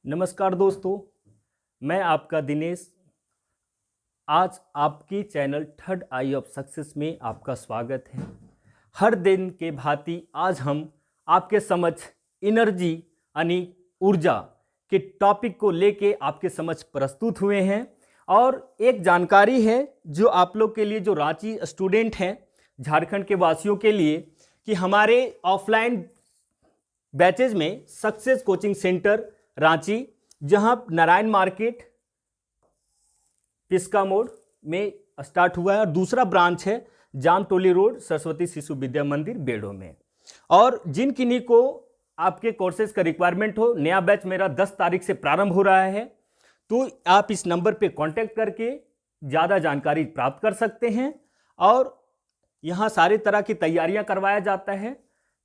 नमस्कार दोस्तों, मैं आपका दिनेश। आज आपके channel third I of success में आपका स्वागत है। हर दिन के भांति आज हम आपके समक्ष एनर्जी यानी ऊर्जा के टॉपिक को लेके आपके समक्ष प्रस्तुत हुए हैं। और एक जानकारी है जो आप लोग के लिए, जो रांची स्टूडेंट हैं, झारखंड के वासियों के लिए, कि हमारे ऑफलाइन बैचेज में सक्सेस कोचिंग सेंटर रांची, जहां नारायण मार्केट पिस्का मोड़ में स्टार्ट हुआ है, और दूसरा ब्रांच है जामटोली रोड सरस्वती शिशु विद्या मंदिर बेड़ो में। और जिन किन्हीं को आपके कोर्सेज का रिक्वायरमेंट हो, नया बैच मेरा 10 तारीख से प्रारंभ हो रहा है, तो आप इस नंबर पे कांटेक्ट करके ज़्यादा जानकारी प्राप्त कर सकते हैं। और यहाँ सारी तरह की तैयारियां करवाया जाता है।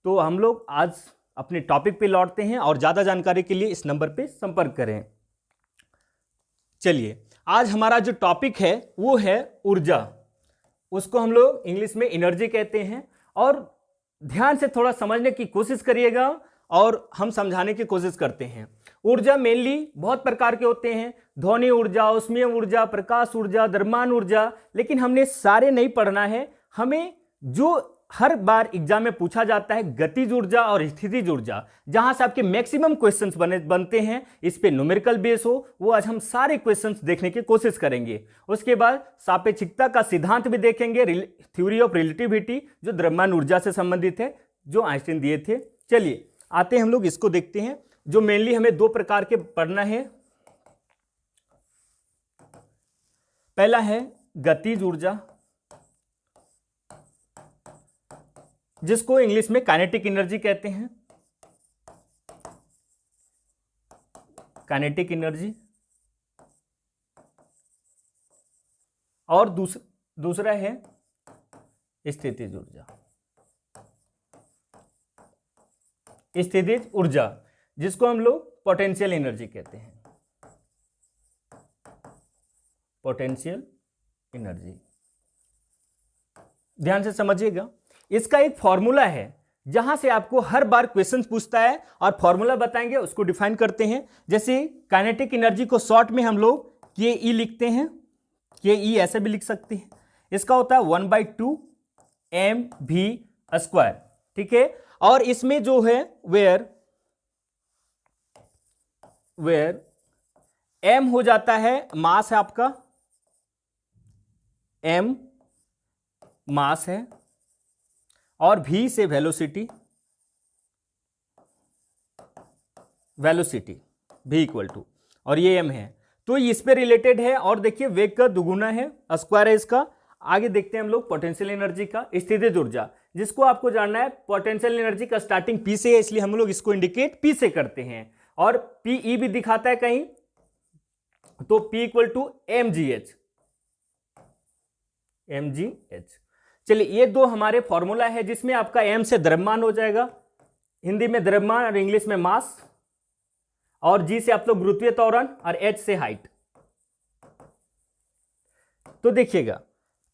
तो हम लोग आज अपने टॉपिक पे लौटते हैं और ज़्यादा जानकारी के लिए इस नंबर पे संपर्क करें। चलिए, आज हमारा जो टॉपिक है वो है ऊर्जा। उसको हम लोग इंग्लिश में एनर्जी कहते हैं। और ध्यान से थोड़ा समझने की कोशिश करिएगा और हम समझाने की कोशिश करते हैं। ऊर्जा मेनली बहुत प्रकार के होते हैं, ध्वनि ऊर्जा, ऊष्मीय ऊर्जा, प्रकाश ऊर्जा, द्रव्यमान ऊर्जा, लेकिन हमने सारे नहीं पढ़ना है। हमें जो हर बार एग्जाम में पूछा जाता है गतिज ऊर्जा और स्थितिज ऊर्जा, जहां से आपके मैक्सिमम क्वेश्चंस बनते हैं, इस पे न्यूमेरिकल बेस हो, वो आज हम सारे क्वेश्चंस देखने की कोशिश करेंगे। उसके बाद सापेक्षिकता का सिद्धांत भी देखेंगे, थ्योरी ऑफ रिलेटिविटी, जो द्रव्यमान ऊर्जा से संबंधित है, जो आइंस्टीन दिए थे। चलिए आते हैं हम लोग इसको देखते हैं। जो मेनली हमें दो प्रकार के पढ़ना है। पहला है गतिज ऊर्जा, जिसको इंग्लिश में काइनेटिक एनर्जी कहते हैं। Kinetic energy. और दूसरा है स्थितिज ऊर्जा। स्थितिज ऊर्जा, जिसको हम लोग पोटेंशियल एनर्जी कहते हैं। पोटेंशियल एनर्जी, ध्यान से समझिएगा। इसका एक फॉर्मूला है, जहां से आपको हर बार क्वेश्चन पूछता है और फॉर्मूला बताएंगे, उसको डिफाइन करते हैं। जैसे काइनेटिक एनर्जी को शॉर्ट में हम लोग के ई लिखते हैं, के ई ऐसे भी लिख सकते हैं। इसका होता है 1/2 mv², ठीक है। और इसमें जो है वेयर एम हो जाता है मास है आपका, एम मास है, और v से वेलोसिटी v = और ये m है, तो इस पे रिलेटेड है। और देखिए वेग का दुगुना है, स्क्वायर है इसका। आगे देखते हैं हम लोग पोटेंशियल एनर्जी का। स्थितिज ऊर्जा, जिसको आपको जानना है, पोटेंशियल एनर्जी का स्टार्टिंग P से है, इसलिए हम लोग इसको इंडिकेट P से करते हैं। और PE भी दिखाता है कहीं, तो P = mgh। चलिए, ये दो हमारे फॉर्मूला है, जिसमें आपका m से द्रव्यमान हो जाएगा, हिंदी में द्रव्यमान और इंग्लिश में मास, और g से आप लोग गुरुत्वीय त्वरण, और h से हाइट। तो देखिएगा,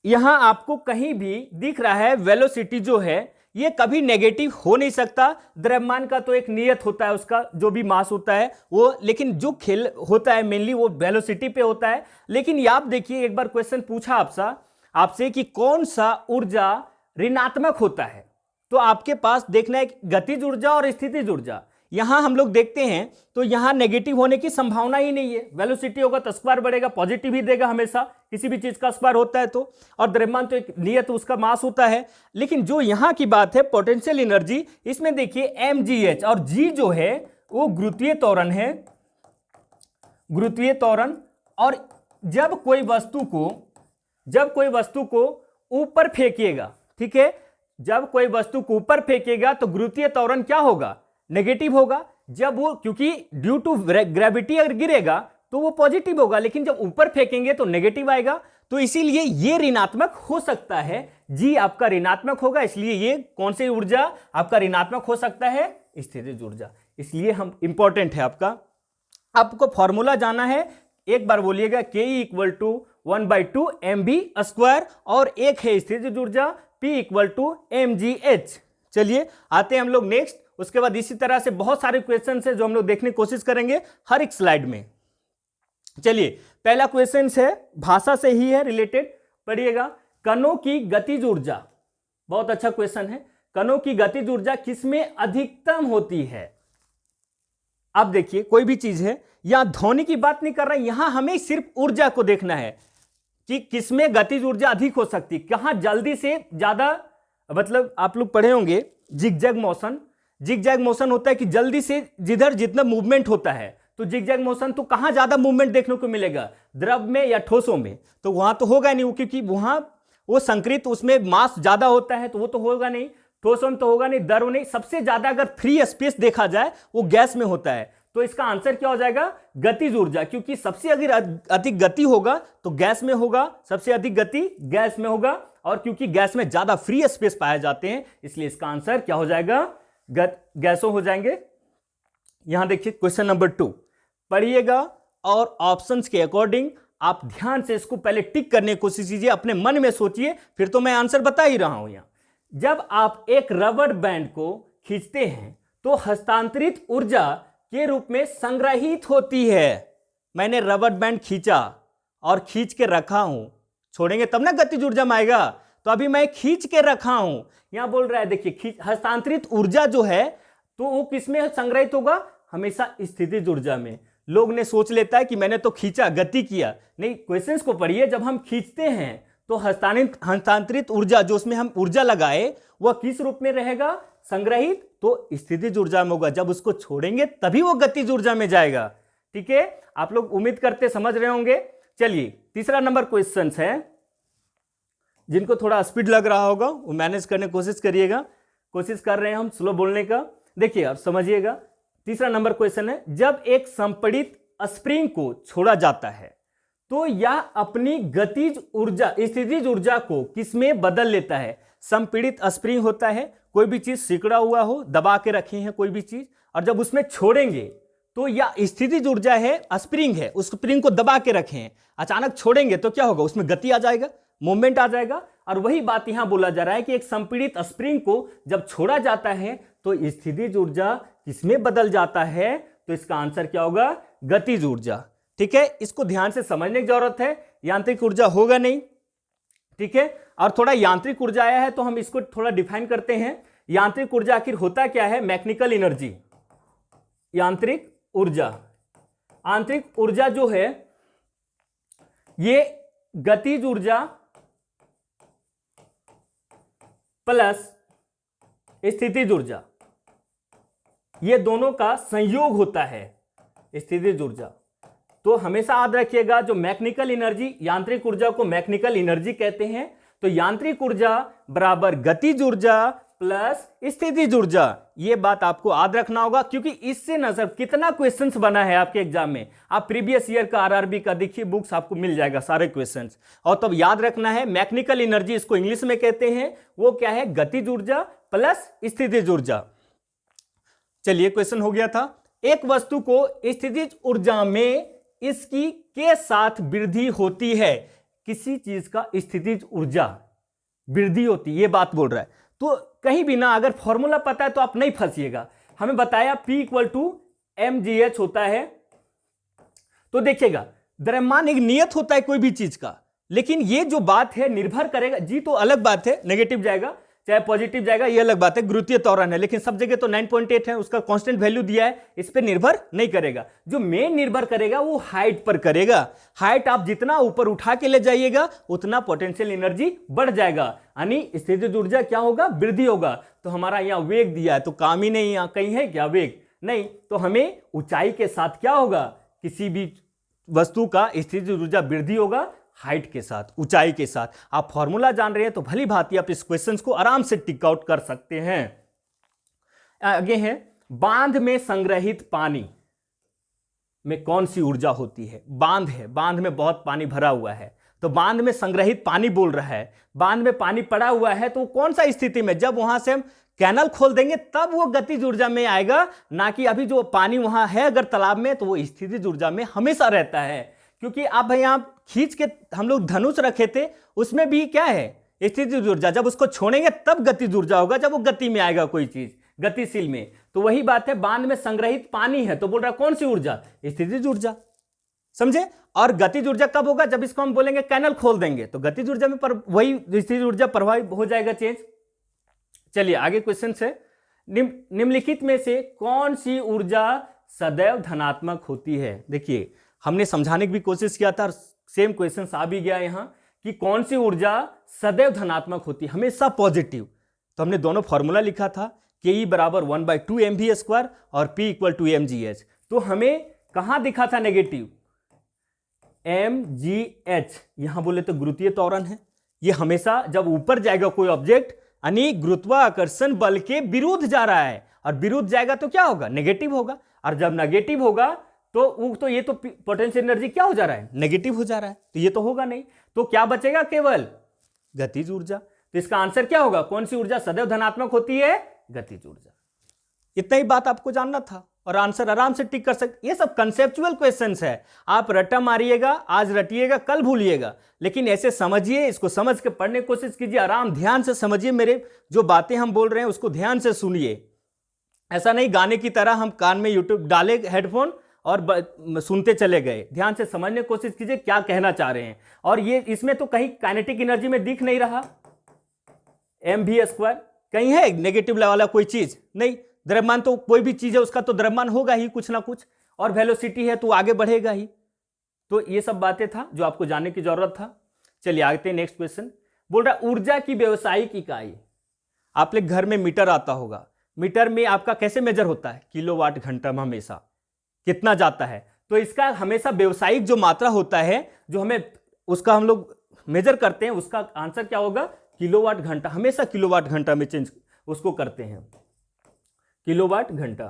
यहां आपको कहीं भी दिख रहा है वेलोसिटी जो है, ये कभी नेगेटिव हो नहीं सकता। द्रव्यमान का तो एक नियत होता है, उसका जो भी मास होता है वो, लेकिन जो खेल होता है मेनली वो वेलोसिटी पे होता है। लेकिन ये आप देखिए, एक बार क्वेश्चन पूछा आपसे कि कौन सा ऊर्जा ऋणात्मक होता है, तो आपके पास देखना है गतिज ऊर्जा और स्थितिज ऊर्जा। यहां हम लोग देखते हैं तो यहां नेगेटिव होने की संभावना ही नहीं है। वेलोसिटी होगा तो स्क्वायर बढ़ेगा, पॉजिटिव ही देगा हमेशा, किसी भी चीज का स्क्वायर होता है तो। और द्रव्यमान तो एक नियत उसका मास होता है। लेकिन जो यहां की बात है पोटेंशियल एनर्जी, इसमें देखिए mgh, और g जो है वो गुरुत्वीय त्वरण है, गुरुत्वीय त्वरण। और जब कोई वस्तु को ऊपर फेंकिएगा, ठीक है, जब कोई वस्तु को ऊपर फेंकेगा तो गुरुत्वीय त्वरण क्या होगा? नेगेटिव होगा। जब वो, क्योंकि ड्यू टू ग्रेविटी अगर गिरेगा तो वो पॉजिटिव होगा, लेकिन जब ऊपर फेंकेंगे तो नेगेटिव आएगा। तो इसीलिए ये ऋणात्मक हो सकता है, जी आपका ऋणात्मक होगा। इसलिए ये कौन सी ऊर्जा आपका ऋणात्मक हो सकता है? स्थितिज ऊर्जा। इसलिए हम इंपॉर्टेंट है आपको फॉर्मूला जाना है। एक बार बोलिएगा, के = 1/2 mv², और एक है स्थितिज ऊर्जा P = mgh। चलिए आते हैं हम लोग नेक्स्ट उसके बाद इसी तरह से बहुत सारे क्वेश्चन है जो हम लोग देखने की कोशिश करेंगे हर एक स्लाइड में। चलिए पहला क्वेश्चन है, भाषा से ही है रिलेटेड, पढ़िएगा। कणों की गतिज ऊर्जा, बहुत अच्छा क्वेश्चन है। कणों की गतिज ऊर्जा किसमें अधिकतम होती है? अब देखिए कोई भी चीज है, यहां ध्वनि की बात नहीं कर रहा, यहां हमें सिर्फ ऊर्जा को देखना है कि किसमें गतिज ऊर्जा अधिक हो सकती, कहां जल्दी से ज्यादा, मतलब आप लोग पढ़े होंगे जिगजैग मोशन। जिगजैग मोशन होता है कि जल्दी से जिधर जितना मूवमेंट होता है, तो जिगजैग मोशन तो कहां ज्यादा मूवमेंट देखने को मिलेगा, द्रव में या ठोसों में? तो वहां तो होगा नहीं, क्योंकि वहां वो संकृत, उसमें मास ज्यादा होता है, तो वो तो होगा नहीं। ठोसों में तो होगा नहीं, द्रव नहीं। सबसे ज्यादा अगर फ्री स्पेस देखा जाए वो गैस में होता है। तो इसका आंसर क्या हो जाएगा? गतिज ऊर्जा, क्योंकि सबसे अगर अधिक गति होगा तो गैस में होगा, सबसे अधिक गति गैस में होगा, और क्योंकि गैस में ज्यादा फ्री स्पेस पाए जाते हैं, इसलिए इसका आंसर क्या हो जाएगा? गैसों हो जाएंगे। यहां देखिए क्वेश्चन नंबर 2 पढ़िएगा, और ऑप्शंस के अकॉर्डिंग आप ध्यान से इसको पहले टिक करने की कोशिश कीजिए, अपने मन में सोचिए, फिर तो मैं आंसर बता ही रहा हूं। यहां जब आप एक रबर बैंड को खींचते हैं तो हस्तांतरित ऊर्जा के रूप में संग्रहित होती है। मैंने रबर बैंड खींचा और खींच के रखा हूं, छोड़ेंगे तब ना गतिज ऊर्जा में आएगा। तो अभी मैं खींच के रखा हूं, यहां बोल रहा है देखिए हस्तांतरित ऊर्जा जो है तो वो किसमें संग्रहित होगा? हमेशा स्थितिज ऊर्जा में। लोग ने सोच लेता है कि मैंने तो खींचा, गति किया, नहीं, क्वेश्चंस को पढ़िए। जब हम खींचते हैं तो हस्तांतरित ऊर्जा, जो उसमें हम ऊर्जा लगाए, वह किस रूप में रहेगा? संग्रहित, तो स्थितिज ऊर्जा में होगा। जब उसको छोड़ेंगे तभी वो गतिज ऊर्जा में जाएगा। ठीक है, आप लोग उम्मीद करते समझ रहे होंगे। चलिए तीसरा नंबर क्वेश्चन है, जिनको थोड़ा स्पीड लग रहा होगा वो मैनेज करने की कोशिश करिएगा। कोशिश कर रहे हैं हम स्लो बोलने का। देखिए अब समझिएगा, तीसरा नंबर क्वेश्चन है, जब एक संपीड़ित स्प्रिंग को छोड़ा जाता है तो यह अपनी गतिज ऊर्जा, स्थितिज ऊर्जा को किसमें बदल लेता है? संपीड़ित स्प्रिंग होता है, कोई भी चीज सिकड़ा हुआ हो, दबा के रखे हैं कोई भी चीज, और जब उसमें छोड़ेंगे तो यह स्थितिज ऊर्जा है, स्प्रिंग है, उस स्प्रिंग को दबा के रखे हैं, अचानक छोड़ेंगे तो क्या होगा? उसमें गति आ जाएगा, मूवमेंट आ जाएगा। और वही बात यहां बोला जा रहा है कि एक संपीड़ित स्प्रिंग को जब छोड़ा जाता है तो स्थितिज ऊर्जा किसमें बदल जाता है? तो इसका आंसर क्या होगा? गतिज ऊर्जा। ठीक है, इसको ध्यान से समझने की जरूरत है, यांत्रिक ऊर्जा होगा नहीं। ठीक है, और थोड़ा यांत्रिक ऊर्जा आया है तो हम इसको थोड़ा डिफाइन करते हैं। यांत्रिक ऊर्जा आखिर होता क्या है? Mechanical energy. यांत्रिक ऊर्जा, आंतरिक ऊर्जा जो है ये गतिज ऊर्जा प्लस स्थितिज ऊर्जा, ये दोनों का संयोग होता है स्थितिज ऊर्जा। तो हमेशा याद रखिएगा, जो मैकेनिकल एनर्जी, यांत्रिक ऊर्जा को मैकेनिकल एनर्जी कहते हैं। तो यांत्रिक ऊर्जा बराबर गतिज ऊर्जा प्लस स्थितिज ऊर्जा, ये बात आपको याद रखना होगा, क्योंकि इससे न सिर्फ कितना क्वेश्चंस बना है आपके एग्जाम में, आप प्रीवियस ईयर का आरआरबी का देखिए, बुक्स आपको मिल जाएगा सारे क्वेश्चंस। और तब याद रखना है मैकेनिकल एनर्जी, इसको इंग्लिश में कहते हैं, वो क्या है? गतिज ऊर्जा प्लस स्थितिज ऊर्जा। चलिए क्वेश्चन हो गया था, एक वस्तु को स्थितिज ऊर्जा में इसकी के साथ वृद्धि होती है। किसी चीज का स्थितिज ऊर्जा वृद्धि होती है, ये बात बोल रहा है। तो कहीं भी ना अगर फॉर्मूला पता है तो आप नहीं फंसिएगा। हमें बताया P = mgh होता है। तो देखिएगा, द्रव्यमान एक नियत होता है कोई भी चीज का, लेकिन ये जो बात है निर्भर करेगा, जी तो अलग बात है, नेगेटिव जाएगा चाहे पॉजिटिव जाएगा ये अलग बात है, गुरुत्वीय त्वरण है, लेकिन सब जगह तो 9.8 है, उसका कांस्टेंट वैल्यू दिया है, इस पे निर्भर नहीं करेगा। जो मेन निर्भर करेगा वो हाइट पर करेगा। हाइट आप जितना ऊपर उठा के ले जाइएगा उतना पोटेंशियल एनर्जी बढ़ जाएगा, यानी स्थितिज ऊर्जा क्या होगा? वृद्धि होगा। तो हमारा यहाँ वेग दिया है तो काम ही नहीं, यहाँ कहीं है क्या वेग? नहीं, तो हमें ऊंचाई के साथ क्या होगा? किसी भी वस्तु का स्थितिज ऊर्जा वृद्धि होगा हाइट के साथ, ऊंचाई के साथ। आप फॉर्मूला जान रहे हैं तो भली भांति आप इस क्वेश्चन को आराम से टिक आउट कर सकते हैं। आगे है, बांध में संग्रहित पानी में कौन सी ऊर्जा होती है? बांध है, बांध में बहुत पानी भरा हुआ है, तो बांध में संग्रहित पानी बोल रहा है। बांध में पानी पड़ा हुआ है तो कौन सा स्थिति में? जब वहां से हम कैनल खोल देंगे तब वो गतिज ऊर्जा में आएगा, ना कि अभी जो पानी वहां है अगर तालाब में तो वो स्थितिज ऊर्जा में हमेशा रहता है। क्योंकि आप यहां खींच के हम लोग धनुष रखे थे, उसमें भी क्या है? स्थितिज ऊर्जा। जब उसको छोड़ेंगे तब गतिज ऊर्जा होगा, जब वो गति में आएगा कोई चीज। गतिशील में। तो वही बात है, बांध में संग्रहित पानी है, तो बोल रहा है कौन सी ऊर्जा? स्थितिज ऊर्जा। समझे? और गतिज ऊर्जा कब होगा? जब इसको हम बोलेंगे कैनल खोल देंगे, तो गतिज ऊर्जा में वही स्थितिज ऊर्जा प्रभावित हो जाएगा, चेंज। चलिए आगे क्वेश्चन से, निम्नलिखित में से कौन सी ऊर्जा सदैव धनात्मक होती है? देखिए हमने समझाने की भी कोशिश किया था और सेम क्वेश्चन आ भी गया यहां कि कौन सी ऊर्जा सदैव धनात्मक होती है, हमेशा पॉजिटिव। तो हमने दोनों फॉर्मूला लिखा था, के बराबर 1/2 mv² और P = mgh। तो हमें कहां दिखा था नेगेटिव? mgh, यहां बोले तो गुरुत्वीय त्वरण है। ये हमेशा जब ऊपर जाएगा कोई ऑब्जेक्ट, यानी गुरुत्वाकर्षण बल के विरुद्ध जा रहा है, और विरुद्ध जाएगा तो क्या होगा? नेगेटिव होगा। और जब नेगेटिव होगा तो ये तो पोटेंशियल एनर्जी क्या हो जा रहा है? नेगेटिव हो जा रहा है, तो ये तो होगा नहीं। तो क्या बचेगा? केवल गतिज ऊर्जा। तो इसका आंसर क्या होगा? कौन सी ऊर्जा सदैव धनात्मक होती है? गतिज ऊर्जा। इतना ही बात आपको जानना था और आंसर आराम से टिक कर सकते। ये सब कंसेप्चुअल क्वेश्चंस है, आप रट्टा मारिएगा, आज रटिएगा, कल भूलिएगा, लेकिन ऐसे समझिए, इसको समझ के पढ़ने की कोशिश कीजिए, आराम ध्यान से समझिए, मेरे जो बातें हम बोल रहे हैं उसको ध्यान से सुनिए। ऐसा नहीं गाने की तरह हम कान में यूट्यूब डाले हेडफोन और सुनते चले गए। ध्यान से समझने की कोशिश कीजिए क्या कहना चाह रहे हैं। और ये इसमें तो कहीं काइनेटिक एनर्जी में दिख नहीं रहा mv², कहीं है नेगेटिव वाला कोई चीज नहीं। द्रव्यमान तो कोई भी चीज है उसका तो द्रव्यमान होगा ही कुछ ना कुछ, और वेलोसिटी है तो आगे बढ़ेगा ही। तो ये सब बातें था जो आपको जानने की जरूरत था। चलिए आगे नेक्स्ट क्वेश्चन। बोल रहा ऊर्जा की व्यावसायिक इकाई। आप लोग घर में मीटर आता होगा, मीटर में आपका कैसे मेजर होता है? किलोवाट घंटा में हमेशा कितना जाता है। तो इसका हमेशा व्यावसायिक जो मात्रा होता है, जो हमें उसका हम लोग मेजर करते हैं, उसका आंसर क्या होगा? किलोवाट घंटा। हमेशा किलोवाट घंटा में चेंज उसको करते हैं, किलोवाट घंटा।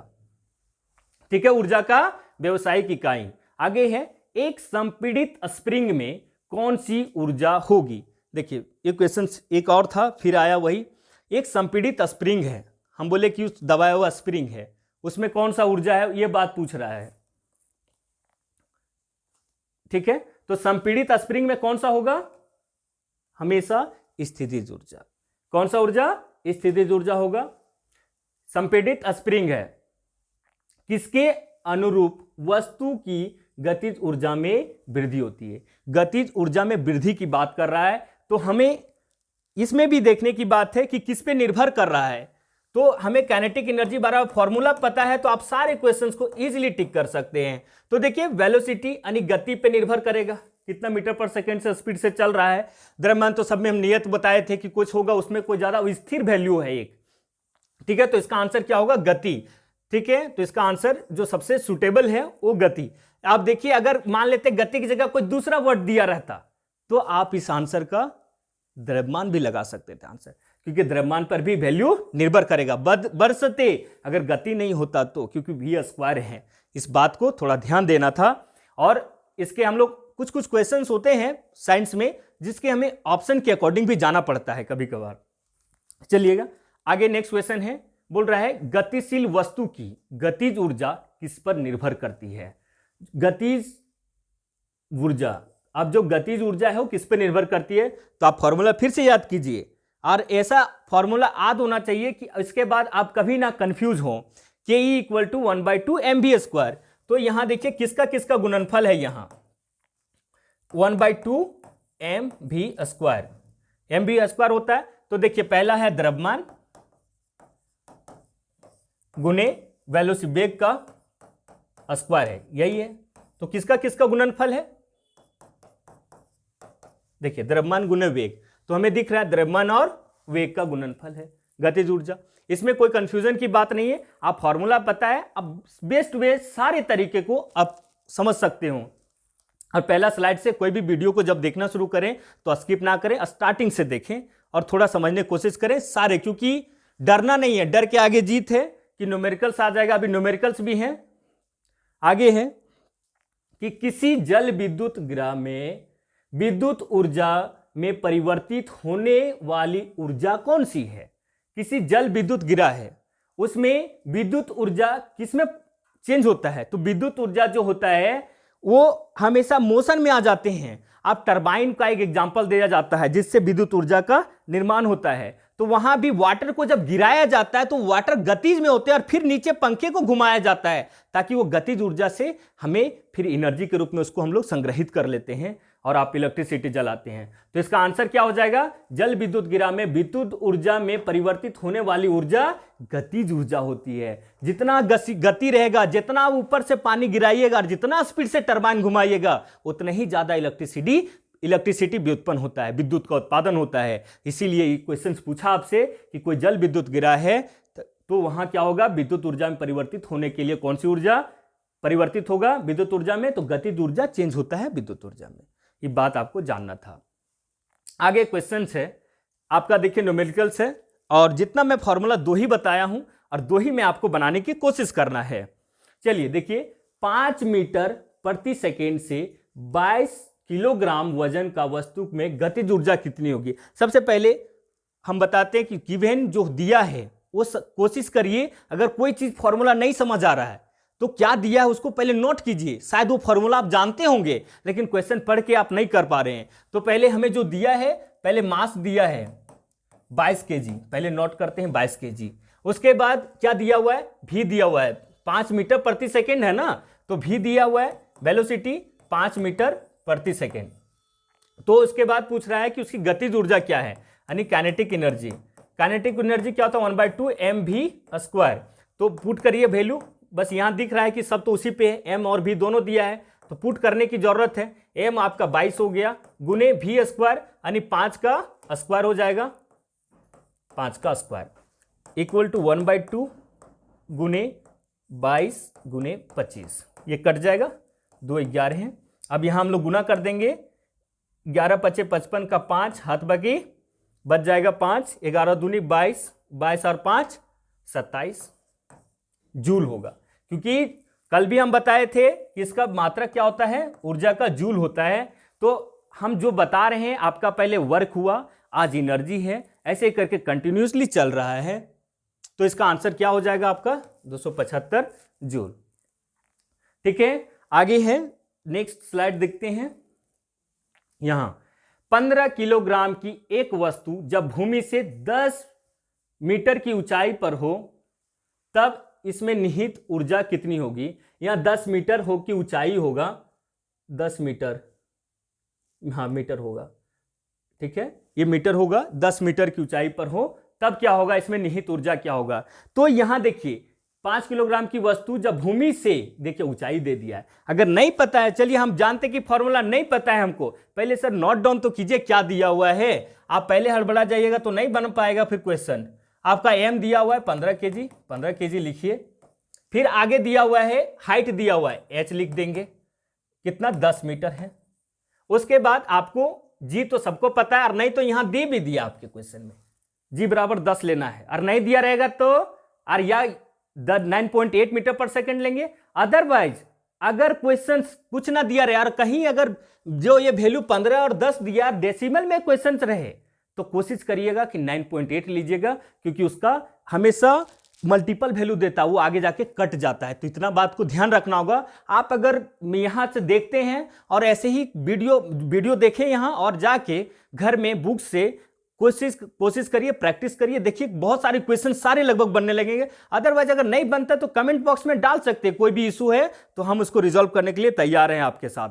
ठीक है, ऊर्जा का व्यावसायिक इकाई। आगे है, एक संपीड़ित स्प्रिंग में कौन सी ऊर्जा होगी? देखिए ये क्वेश्चन एक और था, फिर आया वही। एक संपीड़ित स्प्रिंग है, हम बोले कि उस दबाया हुआ स्प्रिंग है, उसमें कौन सा ऊर्जा है, ये बात पूछ रहा है। ठीक है, तो संपीड़ित स्प्रिंग में कौन सा होगा? हमेशा स्थितिज ऊर्जा। कौन सा ऊर्जा? स्थितिज ऊर्जा होगा। संपीड़ित स्प्रिंग है, किसके अनुरूप वस्तु की गतिज ऊर्जा में वृद्धि होती है? गतिज ऊर्जा में वृद्धि की बात कर रहा है, तो हमें इसमें भी देखने की बात है कि किस पे निर्भर कर रहा है। तो हमें काइनेटिक एनर्जी बारे फॉर्मूला पता है, तो आप सारे क्वेश्चंस को इजीली टिक कर सकते हैं। तो देखिए वेलोसिटी यानी गति पे निर्भर करेगा, कितना मीटर पर सेकंड से स्पीड से चल रहा है। द्रव्यमान तो सब में हम नियत बताए थे कि कुछ होगा, उसमें कोई ज्यादा स्थिर वैल्यू है एक। ठीक है, तो इसका आंसर क्या होगा? गति। ठीक है, तो इसका आंसर जो सबसे सुटेबल है वो गति। आप देखिए, अगर मान लेते गति की जगह कोई दूसरा वर्ड दिया रहता तो आप इस आंसर का द्रव्यमान भी लगा सकते थे आंसर, क्योंकि द्रव्यमान पर भी वैल्यू निर्भर करेगा बरसते अगर गति नहीं होता तो, क्योंकि v² है। इस बात को थोड़ा ध्यान देना था। और इसके हम लोग कुछ कुछ क्वेश्चंस होते हैं साइंस में जिसके हमें ऑप्शन के अकॉर्डिंग भी जाना पड़ता है कभी कभार। चलिएगा आगे नेक्स्ट क्वेश्चन है, बोल रहा है गतिशील वस्तु की गतिज ऊर्जा किस पर निर्भर करती है? गतिज ऊर्जा, अब जो गतिज ऊर्जा है वो किस पर निर्भर करती है? तो आप फॉर्मूला फिर से याद कीजिए, और ऐसा फॉर्मूला याद होना चाहिए कि इसके बाद आप कभी ना कंफ्यूज हो। के = 1/2 mv²। तो यहां देखिए किसका किसका गुणनफल है, यहां 1/2 mv²। mv² होता है, तो देखिए पहला है द्रव्यमान गुने वेलोसिटी, वेग का स्क्वायर है, यही है। तो किसका किसका गुणनफल है? देखिए द्रव्यमान गुने वेग, तो हमें दिख रहा है द्रव्यमान और वेग का गुणनफल है गतिज ऊर्जा। इसमें कोई कंफ्यूजन की बात नहीं है, आप फॉर्मूला पता है, अब बेस्ट वे सारे तरीके को आप समझ सकते हो। और पहला स्लाइड से कोई भी वीडियो को जब देखना शुरू करें तो स्किप ना करें, स्टार्टिंग से देखें और थोड़ा समझने की कोशिश करें सारे, क्योंकि डरना नहीं है, डर के आगे जीत है कि न्यूमेरिकल्स आ जाएगा। अभी न्यूमेरिकल्स भी हैं, आगे है कि किसी जल विद्युत गृह में विद्युत ऊर्जा में परिवर्तित होने वाली ऊर्जा कौन सी है? किसी जल विद्युत गृह है, उसमें विद्युत ऊर्जा किसमें चेंज होता है? तो विद्युत ऊर्जा जो होता है वो हमेशा मोशन में आ जाते हैं। आप टरबाइन का एक एग्जांपल दिया जाता है जिससे विद्युत ऊर्जा का निर्माण होता है। तो वहां भी वाटर को जब गिराया जाता है तो वाटर गतिज में होते हैं और फिर नीचे पंखे को घुमाया जाता है ताकि वो गतिज ऊर्जा से हमें फिर एनर्जी के रूप में उसको हम लोग संग्रहित कर लेते हैं और आप इलेक्ट्रिसिटी जलाते हैं। तो इसका आंसर क्या हो जाएगा? जल विद्युत गिरा में विद्युत ऊर्जा में परिवर्तित होने वाली ऊर्जा गतिज ऊर्जा होती है। जितना गति रहेगा, जितना ऊपर से पानी गिराइएगा और जितना स्पीड से टरबाइन घुमाइएगा उतना ही ज्यादा इलेक्ट्रिसिटी व्युत्पन्न होता है, विद्युत का उत्पादन होता है। इसीलिए क्वेश्चन पूछा आपसे कि कोई जल विद्युत गिरा है तो वहां क्या होगा? विद्युत ऊर्जा में परिवर्तित होने के लिए कौन सी ऊर्जा परिवर्तित होगा विद्युत ऊर्जा में? तो गतिज ऊर्जा चेंज होता है विद्युत ऊर्जा में। ये बात आपको जानना था। आगे क्वेश्चन है आपका, देखिए न्यूमेरिकल्स है और जितना मैं फॉर्मूला 2 ही बताया हूं और 2 ही में आपको बनाने की कोशिश करना है। चलिए देखिए, 5 मीटर प्रति सेकेंड से 22 किलोग्राम वजन का वस्तु में गतिज ऊर्जा कितनी होगी? सबसे पहले हम बताते हैं कि गिवन जो दिया है वो कोशिश करिए, अगर कोई चीज फॉर्मूला नहीं समझ आ रहा है तो क्या दिया है उसको पहले नोट कीजिए। शायद वो फॉर्मूला आप जानते होंगे लेकिन क्वेश्चन पढ़ के आप नहीं कर पा रहे हैं। तो पहले हमें जो दिया है, पहले मास दिया है 22 केजी, पहले नोट करते हैं 22 केजी। उसके बाद क्या दिया हुआ है? भी दिया हुआ है, 5 मीटर प्रति सेकेंड है ना, तो भी दिया हुआ है वेलोसिटी 5 मीटर प्रति सेकेंड। तो उसके बाद पूछ रहा है कि उसकी गतिज ऊर्जा क्या है, यानी काइनेटिक एनर्जी। काइनेटिक एनर्जी क्या होता है? 1/2 mv²। तो पुट करिए वैल्यू, बस यहां दिख रहा है कि सब तो उसी पे है, एम और भी दोनों दिया है तो पुट करने की जरूरत है। एम आपका 22 हो गया गुने v² यानी 5 का स्क्वायर हो जाएगा, 5 का स्क्वायर इक्वल टू 1/2 गुने 22 गुने 25। ये कट जाएगा, 2 11 हैं। अब यहां हम लोग गुना कर देंगे, 11 × 5 = 55 का 5 हाथ बाकी बच जाएगा 5, 11 दूनी 22, 22 और 5 27 जूल होगा। क्योंकि कल भी हम बताए थे कि इसका मात्रक क्या होता है? ऊर्जा का जूल होता है। तो हम जो बता रहे हैं आपका पहले वर्क हुआ, आज एनर्जी है, ऐसे करके कंटिन्यूसली चल रहा है। तो इसका आंसर क्या हो जाएगा आपका? 275 जूल। ठीक है, आगे है, नेक्स्ट स्लाइड देखते हैं। यहां 15 किलोग्राम की एक वस्तु जब भूमि से 10 मीटर की ऊंचाई पर हो तब इसमें निहित ऊर्जा कितनी होगी? यहां 10 मीटर हो की ऊंचाई होगा, 10 मीटर, हाँ मीटर होगा, ठीक है, ये मीटर होगा, 10 मीटर की ऊंचाई पर हो तब क्या होगा? इसमें निहित ऊर्जा क्या होगा? तो यहां देखिए 5 किलोग्राम की वस्तु जब भूमि से, देखिए ऊंचाई दे दिया है। अगर नहीं पता है, चलिए हम जानते कि फॉर्मूला नहीं पता है हमको, पहले सर नोट डाउन तो कीजिए क्या दिया हुआ है। आप पहले हड़बड़ा जाइएगा तो नहीं बन पाएगा फिर क्वेश्चन। आपका एम दिया हुआ है 15 केजी, 15 केजी लिखिए। फिर आगे दिया हुआ है हाइट दिया हुआ है, एच लिख देंगे, कितना? 10 मीटर है। उसके बाद आपको जी तो सबको पता है और नहीं तो यहां दे भी दिया आपके क्वेश्चन में, जी बराबर 10 लेना है, और नहीं दिया रहेगा तो और या 9.8 मीटर पर सेकेंड लेंगे। अदरवाइज अगर क्वेश्चन कुछ ना दिया रहे और कहीं अगर जो ये वैल्यू 15 और 10 दिया डेसिमल में क्वेश्चन रहे तो कोशिश करिएगा कि 9.8 लीजिएगा, क्योंकि उसका हमेशा मल्टीपल वैल्यू देता है, वो आगे जाके कट जाता है। तो इतना बात को ध्यान रखना होगा। आप अगर यहां से देखते हैं और ऐसे ही वीडियो देखें यहां और जाके घर में बुक से कोशिश करिए, प्रैक्टिस करिए, देखिए बहुत सारे क्वेश्चन सारे लगभग बनने लगेंगे। अदरवाइज अगर नहीं बनता तो कमेंट बॉक्स में डाल सकते हैं, कोई भी इशू है तो हम उसको रिजॉल्व करने के लिए तैयार हैं आपके साथ,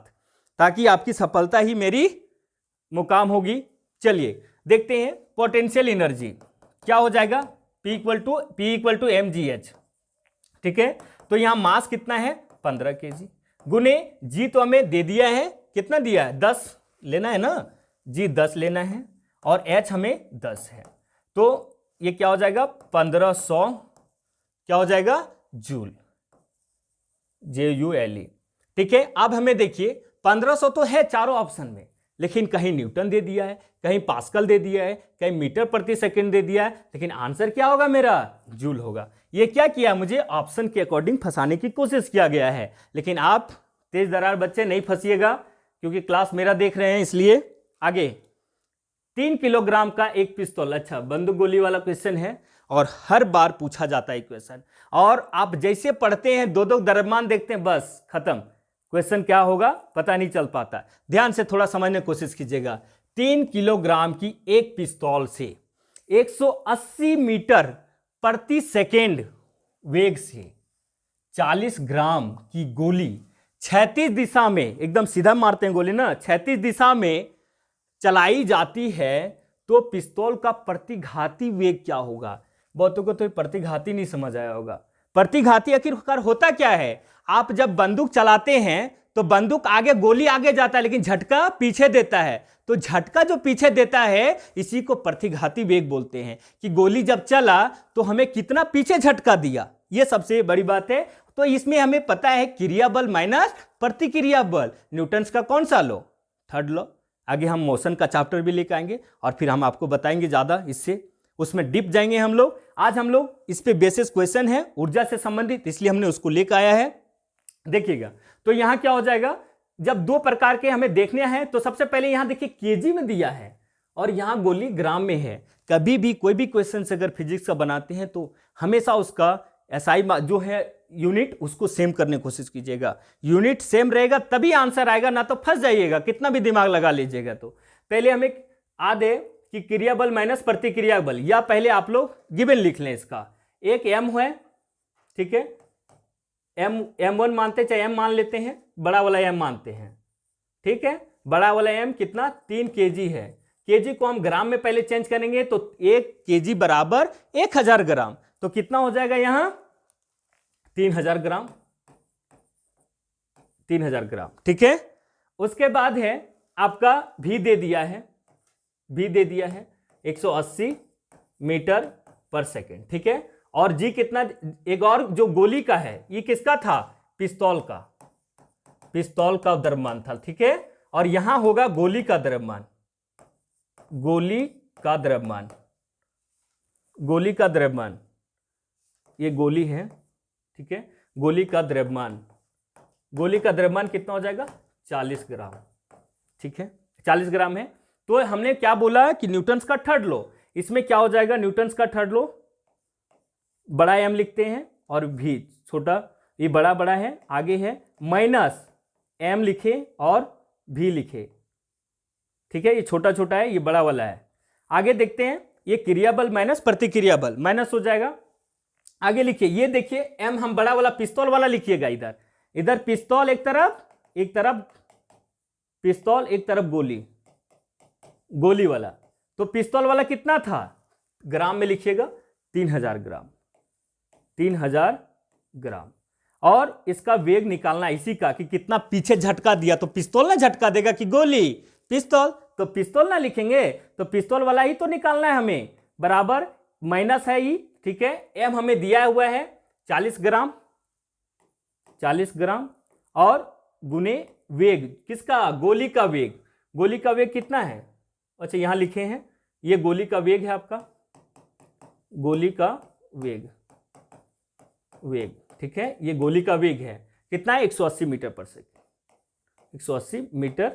ताकि आपकी सफलता ही मेरी मुकाम होगी। चलिए देखते हैं पोटेंशियल एनर्जी क्या हो जाएगा, P = mgh। ठीक है, तो यहां मास कितना है? 15 केजी गुने जी तो हमें दे दिया है, कितना दिया है? 10 लेना है ना, जी 10 लेना है और h हमें 10 है। तो ये क्या हो जाएगा? 1500 क्या हो जाएगा? Joule, JULE। ठीक है, अब हमें देखिए 1500 तो है चारों ऑप्शन में, लेकिन कहीं न्यूटन दे दिया है, कहीं पास्कल दे दिया है, कहीं मीटर प्रति सेकंड दे दिया है, लेकिन आंसर क्या होगा मेरा? जूल होगा। ये क्या किया? मुझे ऑप्शन के अकॉर्डिंग फंसाने की कोशिश किया गया है, लेकिन आप तेज दरार बच्चे नहीं फंसिएगा, क्योंकि क्लास मेरा देख रहे हैं इसलिए। आगे 3 किलोग्राम का एक पिस्तौल, अच्छा बंदूक गोली वाला क्वेश्चन है और हर बार पूछा जाता है क्वेश्चन, और आप जैसे पढ़ते हैं 2-2 द्रव्यमान देखते हैं, बस खत्म, क्वेश्चन क्या होगा पता नहीं चल पाता। ध्यान से थोड़ा समझने की कोशिश कीजिएगा। 3 किलोग्राम की एक पिस्तौल से 180 मीटर प्रति सेकेंड वेग से 40 ग्राम की गोली क्षैतिज दिशा में, एकदम सीधा मारते हैं गोली ना, क्षैतिज दिशा में चलाई जाती है तो पिस्तौल का प्रतिघाती वेग क्या होगा? बहुतों को तो प्रतिघाती नहीं समझ आया होगा। प्रतिघाती आखिरकार होता क्या है? आप जब बंदूक चलाते हैं तो बंदूक आगे, गोली आगे जाता है लेकिन झटका पीछे देता है, तो झटका जो पीछे देता है इसी को प्रतिघाती वेग बोलते हैं, कि गोली जब चला तो हमें कितना पीछे झटका दिया, ये सबसे बड़ी बात है। तो इसमें हमें पता है क्रिया बल माइनस प्रतिक्रिया बल, न्यूटन्स का कौन सा लॉ? Third law. आगे हम मोशन का चैप्टर भी लेकर आएंगे और फिर हम आपको बताएंगे ज्यादा, इससे उसमें डीप जाएंगे हम लोग। आज हम लोग इस पे बेसिस क्वेश्चन है ऊर्जा से संबंधित, इसलिए हमने उसको लेकर आया है। देखिएगा तो यहां क्या हो जाएगा, जब दो प्रकार के हमें देखने हैं तो सबसे पहले यहां देखिए केजी में दिया है और यहां गोली ग्राम में है। कभी भी कोई भी क्वेश्चन अगर फिजिक्स का बनाते हैं तो हमेशा उसका एसआई जो है यूनिट, उसको सेम करने की कोशिश कीजिएगा। यूनिट सेम रहेगा तभी आंसर आएगा, ना तो फंस जाइएगा कितना भी दिमाग लगा लीजिएगा। तो पहले हमें आ दे कि क्रिया बल माइनस प्रतिक्रिया बल, या पहले आप लोग गिवन लिख लें इसका। एक एम है, ठीक है, M1 मानते चाहे M मान लेते हैं, बड़ा वाला M मानते हैं, ठीक है। बड़ा वाला M कितना? 3 kg है। kg को हम ग्राम में पहले चेंज करेंगे तो 1 kg बराबर 1000 ग्राम, तो कितना हो जाएगा यहां? 3000 ग्राम, 3000 ग्राम, ठीक है। उसके बाद है आपका भी दे दिया है, भी दे दिया है 180 मीटर पर सेकेंड, ठीक है। और जी कितना? एक और जो गोली का है, ये किसका था? पिस्तौल का, पिस्तौल का द्रव्यमान था, ठीक है। और यहां होगा गोली का द्रव्यमान, गोली का द्रव्यमान, गोली का द्रव्यमान, ये गोली है, ठीक है। गोली का द्रव्यमान, गोली का द्रव्यमान कितना हो जाएगा? 40 ग्राम, ठीक है, 40 ग्राम है। तो हमने क्या बोला कि न्यूटन्स का थर्ड लॉ, इसमें क्या हो जाएगा? न्यूटन्स का थर्ड लॉ, बड़ा एम लिखते हैं और भी छोटा, ये बड़ा बड़ा है, आगे है माइनस एम लिखे और भी लिखे, ठीक है। ये छोटा छोटा है, ये बड़ा वाला है। आगे देखते हैं, ये क्रिया बल माइनस प्रतिक्रिया बल, माइनस हो जाएगा। आगे लिखिए, ये देखिए एम हम बड़ा वाला पिस्तौल वाला लिखिएगा, इधर इधर पिस्तौल एक तरफ, एक तरफ पिस्तौल, एक तरफ गोली, गोली वाला। तो पिस्तौल वाला कितना था? ग्राम में लिखिएगा 3000 ग्राम, 3000 ग्राम। और इसका वेग निकालना इसी का कि कितना पीछे झटका दिया, तो पिस्तौल ना झटका देगा कि गोली? पिस्तौल, तो पिस्तौल ना लिखेंगे, तो पिस्तौल वाला ही तो निकालना है हमें, बराबर माइनस है ही, ठीक है। एम हमें दिया हुआ है 40 ग्राम, 40 ग्राम, और गुने वेग किसका? गोली का वेग, गोली का वेग कितना है? अच्छा यहां लिखे हैं, ये गोली का वेग है आपका, गोली का वेग, वेग, ठीक है। ये गोली का वेग है कितना है? 180 मीटर पर सेकेंड, 180 मीटर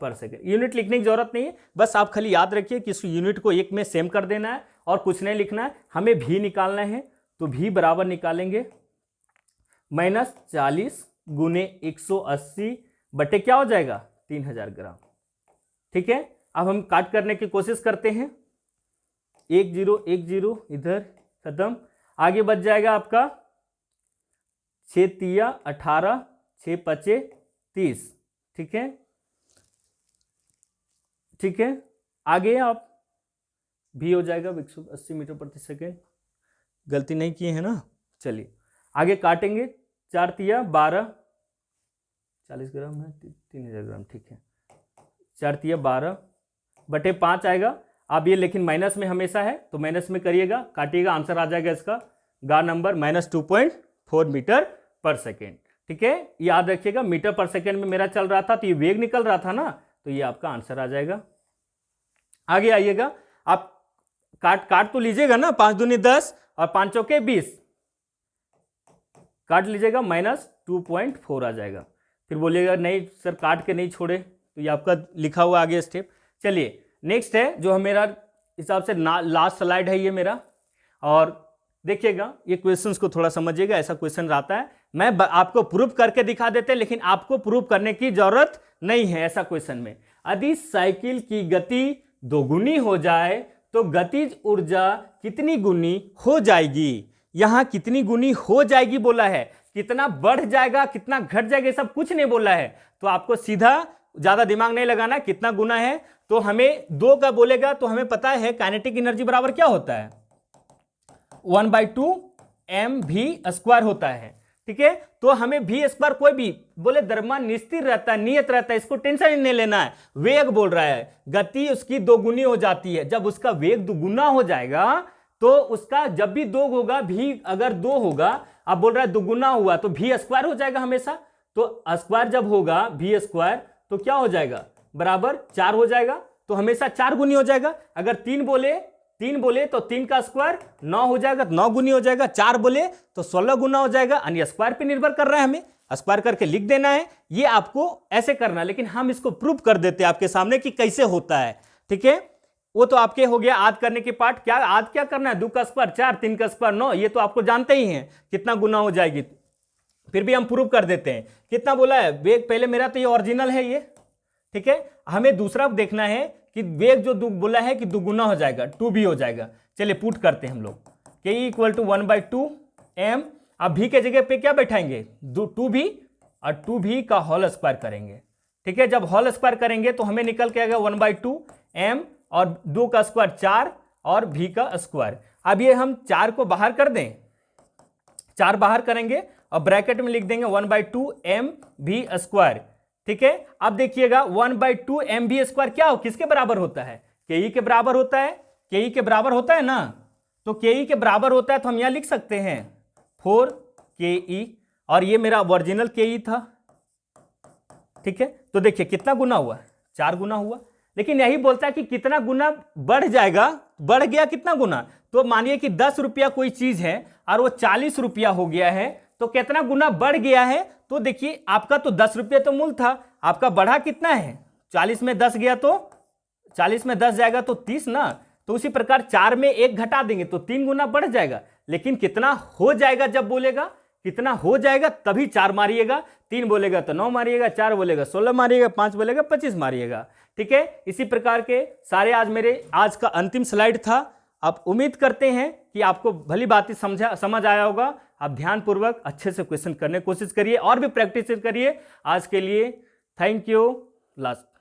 पर सेकेंड। यूनिट लिखने की जरूरत नहीं है, बस आप खाली याद रखिए कि इस यूनिट को एक में सेम कर देना है और कुछ नहीं लिखना है। हमें भी निकालना है, तो भी बराबर निकालेंगे माइनस 40 गुने 180 बटे क्या हो जाएगा? 3000 ग्राम, ठीक है। अब हम काट करने की कोशिश करते हैं, 1 0 1 0 इधर खत्म, आगे बच जाएगा आपका 6 तिया 18, 6 पचे 30, ठीक है, ठीक है। आगे आप भी हो जाएगा 180 मीटर प्रति सेकेंड, गलती नहीं किए हैं ना। चलिए आगे काटेंगे, 4 तिया 12, 40 ग्राम है, 3000 ग्राम, ठीक है। 4 तिया 12 बटे 5 आएगा। अब ये लेकिन माइनस में हमेशा है, तो माइनस में करिएगा, काटिएगा, आंसर आ जाएगा इसका गा नंबर -2.4 मीटर पर सेकेंड, ठीक है। याद रखिएगा मीटर पर सेकेंड में मेरा चल रहा था, तो ये वेग निकल रहा था ना, तो ये आपका आंसर आ जाएगा। आगे आइएगा, आप काट तो लीजिएगा ना, 5 दूनी 10 और 5 चौके 20, काट लीजिएगा, -2.4 आ जाएगा। फिर बोलिएगा नहीं सर काट के नहीं छोड़े, तो ये आपका लिखा हुआ आगे स्टेप। चलिए नेक्स्ट है जो मेरा हिसाब से लास्ट स्लाइड है ये मेरा, और देखिएगा ये क्वेश्चंस को थोड़ा समझिएगा, ऐसा क्वेश्चन आता है, मैं आपको प्रूफ करके दिखा देते, लेकिन आपको प्रूफ करने की जरूरत नहीं है ऐसा क्वेश्चन में। यदि साइकिल की गति दोगुनी हो जाए तो गतिज ऊर्जा कितनी गुनी हो जाएगी, यहां कितनी गुनी हो जाएगी बोला है, कितना बढ़ जाएगा कितना घट जाएगा सब कुछ नहीं बोला है। तो आपको सीधा ज्यादा दिमाग नहीं लगाना, कितना गुना है तो हमें 2 का बोलेगा तो हमें पता है काइनेटिक एनर्जी बराबर क्या होता है 1/2 mv² होता है। ठीक है, तो हमें v² कोई भी बोले द्रव्यमान निस्थिर रहता है, नियत रहता है, इसको टेंशन नहीं लेना है। वेग बोल रहा है, गति उसकी 2 गुनी हो जाती है। जब उसका वेग 2 गुना हो जाएगा तो उसका जब भी 2 होगा, v अगर 2 होगा, अब बोल रहा है 2 गुना हुआ तो v² हो जाएगा हमेशा। तो स्क्वायर जब होगा v² तो क्या हो जाएगा बराबर 4 हो जाएगा, तो हमेशा 4 गुनी हो जाएगा। अगर 3 बोले तो 3 का स्क्वायर 9 हो जाएगा, 9 गुनी हो जाएगा। 4 बोले तो 16 गुना हो जाएगा। यानी स्क्वायर पे निर्भर कर रहा है, हमें स्क्वायर करके लिख देना है। ये आपको ऐसे करना है, लेकिन हम इसको प्रूव कर देते हैं आपके सामने कि कैसे होता है। ठीक है, वो तो आपके हो गया आद करने के पार्ट। क्या आद क्या करना है, 2 का स्क्वायर 4, 3 का स्क्वायर 9, ये तो आपको जानते ही हैं कितना गुना हो जाएगी। फिर भी हम प्रूव कर देते हैं। कितना बोला है वेग, पहले मेरा तो ये ओरिजिनल है ये। ठीक है, हमें दूसरा देखना है कि वेग जो बोला है कि 2 गुना हो जाएगा, 2 भी हो जाएगा। चलिए पुट करते हैं हम लोग, के = 1/2 m। अब v के जगह पे क्या बैठाएंगे 2v, और 2v का होल स्क्वायर करेंगे। ठीक है, जब होल स्क्वायर करेंगे तो हमें निकल के आएगा 1/2 m और 2 का स्क्वायर 4 और v का स्क्वायर। अब ये हम 4 को बाहर कर दें, 4 बाहर करेंगे और ब्रैकेट में लिख देंगे 1/2 mv²। ठीक है, अब देखिएगा 1/2 mv² क्या हो, किसके बराबर होता है, ke के बराबर होता है। ke के बराबर होता है ना, तो ke के बराबर होता है तो हम यहां लिख सकते हैं 4ke, और ये मेरा ओरिजिनल ke था। ठीक है, तो देखिए कितना गुना हुआ, 4 गुना हुआ। लेकिन यही बोलता है कि कितना गुना बढ़ जाएगा, बढ़ गया कितना गुना। तो मानिए कि 10 रुपया कोई चीज है और वो 40 रुपया हो गया है, तो कितना गुना बढ़ गया है। तो देखिए आपका तो 10 रुपये तो मूल था, आपका बढ़ा कितना है, 40 में 10 गया तो 40 में 10 जाएगा तो 30 ना। तो उसी प्रकार 4 में 1 घटा देंगे तो 3 गुना बढ़ जाएगा। लेकिन कितना हो जाएगा जब बोलेगा, कितना हो जाएगा तभी 4 मारिएगा, 3 बोलेगा तो 9 मारिएगा, 4 बोलेगा 16 मारिएगा, 5 बोलेगा 25 मारिएगा। ठीक है, इसी प्रकार के सारे आज का अंतिम स्लाइड था। आप उम्मीद करते हैं कि आपको भली बातें समझ आया होगा। आप ध्यानपूर्वक अच्छे से क्वेश्चन करने की कोशिश करिए और भी प्रैक्टिस करिए। आज के लिए थैंक यू। लास्ट